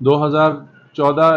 2014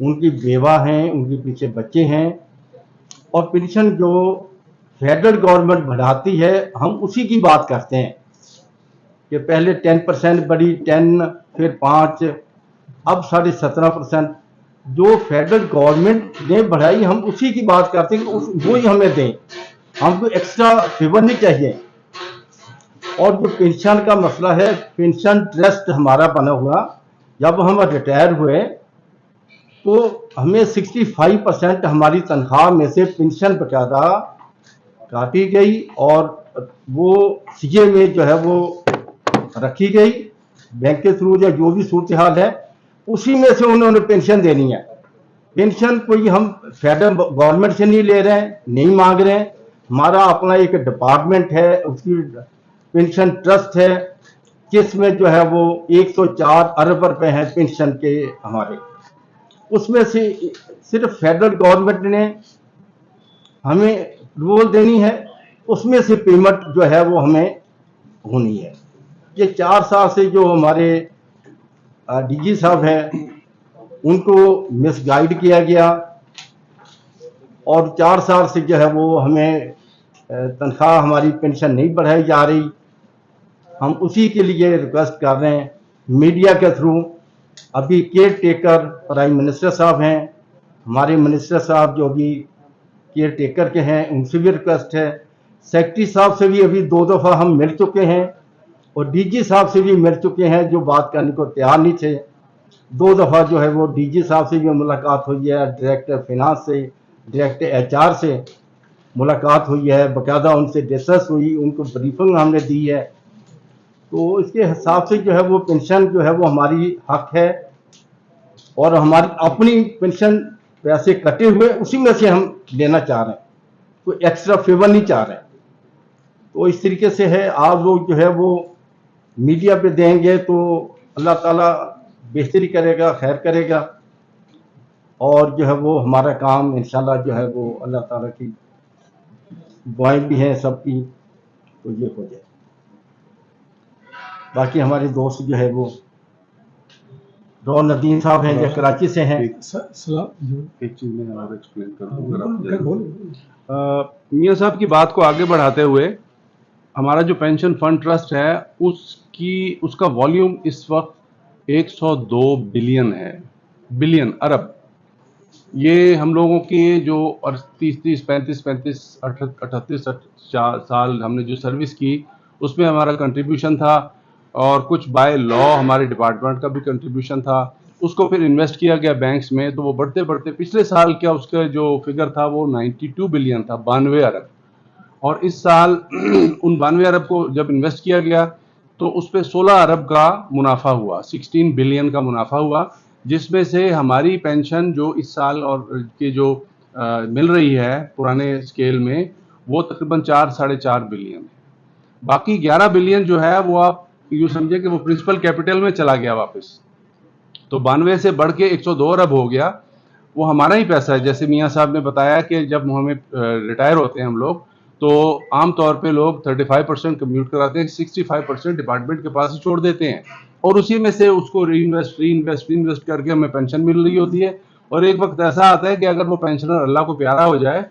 ان کی بیوہ ہیں, ان کے پیچھے بچے ہیں, اور پینشن جو فیڈرل گورنمنٹ بڑھاتی ہے ہم اسی کی بات کرتے ہیں کہ پہلے 10% بڑھی, 10 پھر 5, اب 17.5%. جو فیڈرل گورنمنٹ نے بڑھائی ہم اسی کی بات کرتے ہیں کہ وہی ہمیں دیں, ہم کو ایکسٹرا فیور نہیں چاہیے. اور جو پینشن کا مسئلہ ہے, پینشن ٹرسٹ ہمارا بنا ہوا, جب ہم ریٹائر ہوئے تو ہمیں 65% ہماری تنخواہ میں سے پینشن باقاعدہ کاٹی گئی اور وہ سی اے میں جو ہے وہ رکھی گئی, بینک کے تھرو یا جو بھی صورتحال ہے اسی میں سے انہوں نے پینشن دینی ہے. پینشن کوئی ہم فیڈرل گورنمنٹ سے نہیں لے رہے ہیں, نہیں مانگ رہے ہیں, ہمارا اپنا ایک ڈپارٹمنٹ ہے, اس کی پینشن ٹرسٹ ہے جس میں جو ہے وہ 104 ارب روپے ہیں پینشن کے ہمارے. اس میں سے صرف فیڈرل گورنمنٹ نے ہمیں رول دینی ہے, اس میں سے پیمنٹ جو ہے وہ ہمیں ہونی ہے. یہ 4 سال سے جو ہمارے ڈی جی صاحب ہیں ان کو مس گائیڈ کیا گیا, اور 4 سال سے جو ہے وہ ہمیں تنخواہ ہماری پینشن نہیں بڑھائی جا رہی. ہم اسی کے لیے ریکویسٹ کر رہے ہیں میڈیا کے تھرو. ابھی کیئر ٹیکر پرائم منسٹر صاحب ہیں, ہمارے منسٹر صاحب جو بھی کیئر ٹیکر کے ہیں ان سے بھی ریکویسٹ ہے, سیکرٹری صاحب سے بھی ابھی 2 دفعہ ہم مل چکے ہیں, اور ڈی جی صاحب سے بھی مل چکے ہیں جو بات کرنے کو تیار نہیں تھے. 2 دفعہ جو ہے وہ ڈی جی صاحب سے بھی ملاقات ہوئی ہے, ڈائریکٹر فنانس سے, ڈائریکٹر ایچ آر سے ملاقات ہوئی ہے, باقاعدہ ان سے ڈسکس ہوئی, ان کو بریفنگ ہم نے دی ہے. تو اس کے حساب سے جو ہے وہ پینشن جو ہے وہ ہماری حق ہے, اور ہماری اپنی پینشن پیسے کٹے ہوئے اسی میں سے ہم لینا چاہ رہے ہیں, کوئی ایکسٹرا فیور نہیں چاہ رہے ہیں. تو اس طریقے سے ہے, آپ لوگ جو ہے وہ میڈیا پہ دیں گے تو اللہ تعالیٰ بہتری کرے گا, خیر کرے گا, اور جو ہے وہ ہمارا کام انشاءاللہ جو ہے وہ اللہ تعالیٰ کی دعائیں بھی ہیں سب کی, تو یہ ہو جائے. باقی ہمارے دوست جو ہے وہ رو ندیم صاحب ہیں جو کراچی سے ہیں. ایک چیز میں اور ایکسپلین کر دوں. میاں صاحب کی بات کو آگے بڑھاتے ہوئے, ہمارا جو پینشن فنڈ ٹرسٹ ہے اس کا والیوم اس وقت 102 بلین ہے, بلین ارب. یہ ہم لوگوں کے جو 30 35 38 سال ہم نے جو سروس کی اس میں ہمارا کنٹریبیوشن تھا, اور کچھ بائی لا ہمارے ڈپارٹمنٹ کا بھی کنٹریبیوشن تھا. اس کو پھر انویسٹ کیا گیا بینکس میں, تو وہ بڑھتے بڑھتے پچھلے سال کیا اس کا جو فگر تھا وہ 92 بلین تھا, 92 ارب. اور اس سال ان 92 ارب کو جب انویسٹ کیا گیا تو اس پہ 16 ارب کا منافع ہوا, 16 بلین کا منافع ہوا, جس میں سے ہماری پینشن جو اس سال اور کے جو مل رہی ہے پرانے اسکیل میں وہ تقریباً 4-4.5 بلین ہے. باقی 11 بلین جو ہے وہ آپ یوں سمجھے کہ وہ پرنسپل کیپٹل میں چلا گیا واپس, تو 92 سے بڑھ کے 102 ارب ہو گیا. وہ ہمارا ہی پیسہ ہے. جیسے میاں صاحب نے بتایا کہ جب ہمیں ریٹائر ہوتے ہیں ہم لوگ تو عام طور پہ لوگ 35% کمیوٹ کراتے ہیں, 65% ڈپارٹمنٹ کے پاس ہی چھوڑ دیتے ہیں, اور اسی میں سے اس کو ری انویسٹ کر کے ہمیں پینشن مل رہی ہوتی ہے. اور ایک وقت ایسا آتا ہے کہ اگر وہ پینشنر اللہ کو پیارا ہو جائے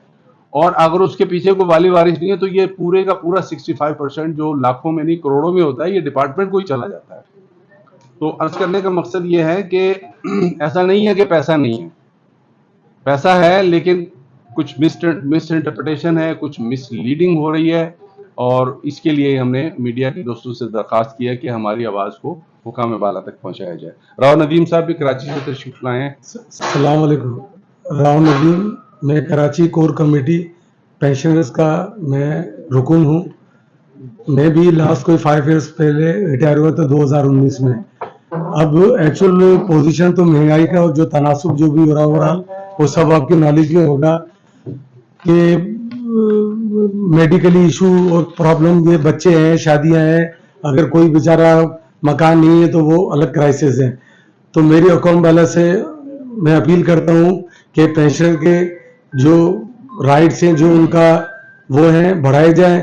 اور اگر اس کے پیچھے کوئی والی وارث نہیں ہے تو یہ پورے کا پورا 65% جو لاکھوں میں نہیں کروڑوں میں ہوتا ہے یہ ڈپارٹمنٹ کو ہی چلا جاتا ہے. تو عرض کرنے کا مقصد یہ ہے کہ ایسا نہیں ہے کہ پیسہ نہیں ہے, پیسہ ہے, لیکن کچھ مس انٹرپریٹیشن ہے, کچھ مس لیڈنگ ہو رہی ہے, اور اس کے لیے ہم نے میڈیا کے دوستوں سے درخواست کیا کہ ہماری آواز کو حکام بالا تک پہنچایا جائے. راؤ ندیم صاحب بھی کراچی سے تشریف لائے ہیں. السلام علیکم. راؤ ندیم, میں کراچی کور کمیٹی پینشنرز کا میں رکن ہوں. میں بھی لاسٹ کوئی 5 ایئرس پہلے ریٹائر ہوا تھا 2019 میں. اب ایکچوئل پوزیشن تو مہنگائی کا جو تناسب جو بھی ہو رہا وہ سب آپ کے نالج میں ہوگا کہ میڈیکلی ایشو اور پرابلم, یہ بچے ہیں, شادیاں ہیں, اگر کوئی بیچارہ مکان نہیں ہے تو وہ الگ کرائسس ہیں. تو میری حکم والا سے میں اپیل کرتا ہوں کہ پینشنر کے جو رائٹس ہیں جو ان کا وہ ہیں بڑھائے جائیں,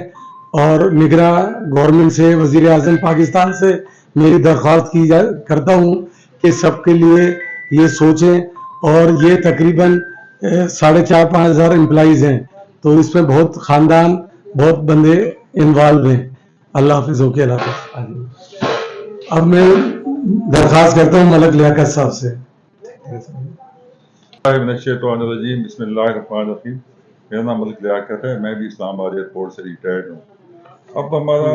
اور نگراں گورنمنٹ سے, وزیر اعظم پاکستان سے میری درخواست کرتا ہوں کہ سب کے لیے یہ سوچیں اور یہ تقریباً 4,500 امپلائیز ہیں، تو اس میں بہت خاندان، بہت بندے انوالو ہیں. اللہ حافظ. اوکے، اللہ حافظ. اب میں درخواست کرتا ہوں ملک لیاقت صاحب سے. من الشیطان الرجیم. بسم اللہ الرحمن الرحیم. میرا نام ملک لیاقت ہے، میں بھی اسلام آباد ایئرپورٹ سے ریٹائرڈ ہوں. اب ہمارا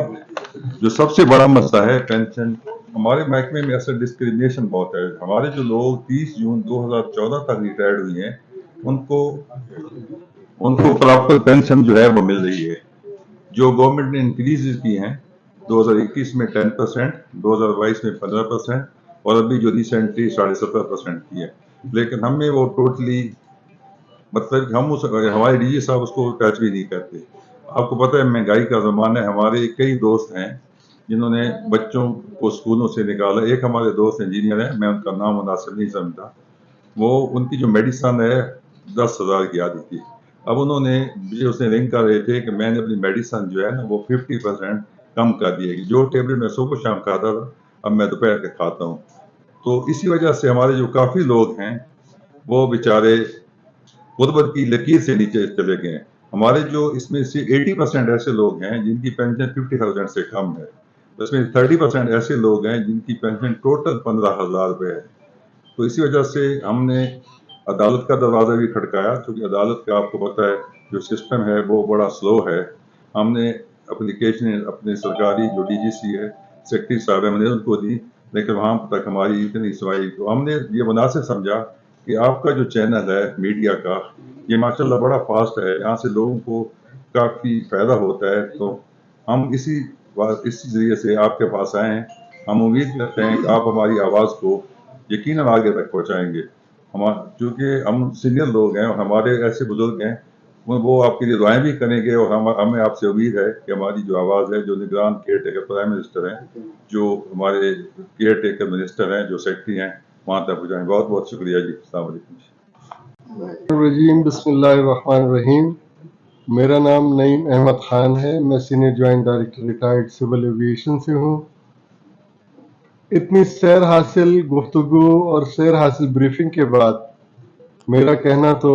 جو سب سے بڑا مسئلہ ہے پینشن، ہمارے محکمے میں اصل ڈسکریمنیشن بہت ہے. ہمارے جو لوگ 30 جون 2014 تک ریٹائرڈ ہوئی ہیں ان کو پراپر پینشن جو ہے وہ مل رہی ہے. جو گورنمنٹ نے انکریز کی ہیں 2021 میں 10%، 2022 میں 15%، اور ابھی جو ریسنٹلی 17.5% کی ہے. لیکن ہم نے وہ ٹوٹلی مطلب ہم ہمارے ڈی جی صاحب اس کو ٹچ بھی نہیں کرتے. آپ کو پتہ ہے مہنگائی کا زمانہ ہے. ہمارے کئی دوست ہیں جنہوں نے بچوں کو اسکولوں سے نکالا. ایک ہمارے دوست انجینئر ہیں، میں ان کا نام مناسب نہیں سمجھتا. وہ ان کی جو میڈیسن ہے 10,000 کی آتی تھی. اب انہوں نے اس نے لنک کر رہے تھے کہ میں نے اپنی میڈیسن جو ہے نا وہ 50% کم کر دی ہے. جو ٹیبلٹ میں صبح شام کھاتا تھا اب میں دوپہر کے کھاتا ہوں. تو اسی وجہ سے ہمارے جو کافی لوگ ہیں وہ بیچارے غربت کی لکیر سے نیچے چلے گئے ہیں. ہمارے جو اس میں سے 80% ایسے لوگ ہیں جن کی پینشن 50,000 سے کم ہے. اس میں 30% ایسے لوگ ہیں جن کی پینشن ٹوٹل 15,000 روپے ہے. تو اسی وجہ سے ہم نے عدالت کا دروازہ بھی کھٹکایا، کیونکہ عدالت کا آپ کو پتہ ہے جو سسٹم ہے وہ بڑا سلو ہے. ہم نے اپلیکیشن اپنے سرکاری جو ڈی جی سی ہے سیکرٹری صاحب ہم نے ان کو دی، لیکن وہاں تک ہماری اتنی سنوائی. تو ہم نے یہ مناسب سمجھا کہ آپ کا جو چینل ہے میڈیا کا یہ ماشاءاللہ بڑا فاسٹ ہے، یہاں سے لوگوں کو کافی فائدہ ہوتا ہے. تو ہم اسی ذریعے سے آپ کے پاس آئے ہیں. ہم امید کرتے ہیں کہ آپ ہماری آواز کو یقیناً آگے تک پہنچائیں گے. چونکہ ہم سینئر لوگ ہیں اور ہمارے ایسے بزرگ ہیں وہ آپ کے لیے دعائیں بھی کریں گے. اور ہمیں آپ سے امید ہے کہ ہماری جو آواز ہے، جو نگران کیئر ٹیکر پرائم منسٹر ہیں، جو ہمارے کیئر ٹیکر منسٹر ہیں، جو سیکرٹری ہیں، وہاں تک پہنچائیں. بہت بہت شکریہ جی. السلام علیکم. الرجیم. بسم اللہ الرحمن الرحیم. میرا نام نعیم احمد خان ہے، میں senior joint director retired civil aviation سے ہوں. اتنی سیر حاصل گفتگو اور سیر حاصل بریفنگ کے بعد میرا کہنا تو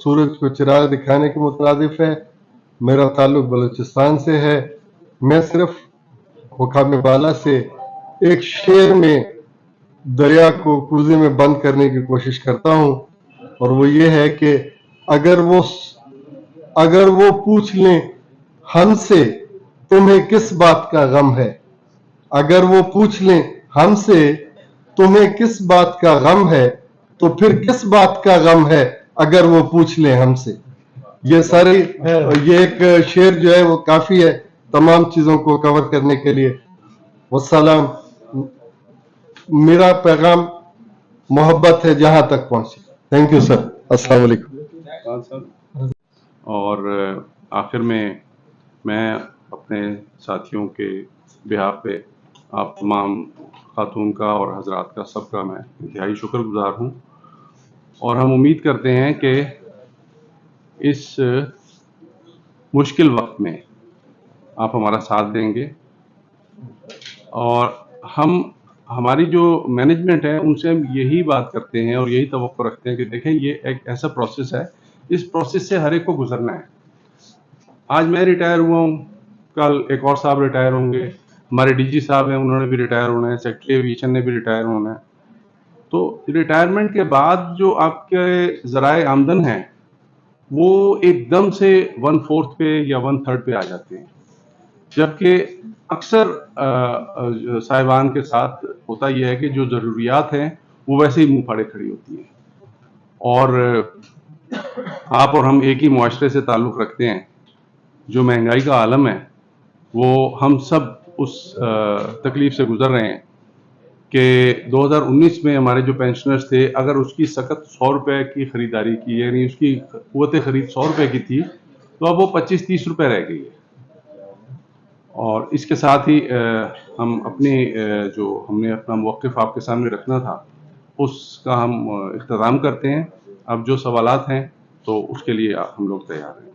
سورج کو چراغ دکھانے کے مترادف ہے. میرا تعلق بلوچستان سے ہے. میں صرف حکام بالا سے ایک شعر میں دریا کو کوزے میں بند کرنے کی کوشش کرتا ہوں، اور وہ یہ ہے کہ اگر وہ پوچھ لیں ہم سے تمہیں کس بات کا غم ہے، اگر وہ پوچھ لیں ہم سے تمہیں کس بات کا غم ہے، تو پھر کس بات کا غم ہے اگر وہ پوچھ لیں ہم سے. یہ ایک شعر جو ہے وہ کافی ہے تمام چیزوں کو کور کرنے کے لیے. والسلام. میرا پیغام محبت ہے جہاں تک پہنچے. Thank you sir. السلام علیکم. اور آخر میں اپنے ساتھیوں کے بہاف پہ آپ تمام خاتون کا اور حضرات کا سب کا میں انتہائی شکر گزار ہوں. اور ہم امید کرتے ہیں کہ اس مشکل وقت میں آپ ہمارا ساتھ دیں گے. اور ہماری جو مینجمنٹ ہے ان سے ہم یہی بات کرتے ہیں اور یہی توقع رکھتے ہیں کہ دیکھیں یہ ایک ایسا پروسیس ہے، اس پروسیس سے ہر ایک کو گزرنا ہے. آج میں ریٹائر ہوا ہوں، کل ایک اور صاحب ریٹائر ہوں گے، ہمارے ڈی جی صاحب ہیں انہوں نے بھی ریٹائر ہونا ہے، سیکرٹری ایویشن نے بھی ریٹائر ہونا ہے. تو ریٹائرمنٹ کے بعد جو آپ کے ذرائع آمدن ہیں وہ ایک دم سے 1/4 پہ یا 1/3 پہ آ جاتے ہیں. جبکہ اکثر صاحبان کے ساتھ ہوتا یہ ہے کہ جو ضروریات ہیں وہ ویسے ہی منہ پھاڑے کھڑی ہوتی ہیں. اور آپ اور ہم ایک ہی معاشرے سے تعلق رکھتے ہیں. جو مہنگائی کا عالم ہے وہ ہم سب اس تکلیف سے گزر رہے ہیں کہ 2019 میں ہمارے جو پینشنرز تھے اگر اس کی سقط 100 روپے کی خریداری کی، یعنی اس کی قوت خرید 100 روپے کی تھی، تو اب وہ 25-30 روپے رہ گئی ہے. اور اس کے ساتھ ہی ہم ہم نے اپنا موقف آپ کے سامنے رکھنا تھا اس کا ہم اختتام کرتے ہیں. اب جو سوالات ہیں تو اس کے لیے ہم لوگ تیار ہیں.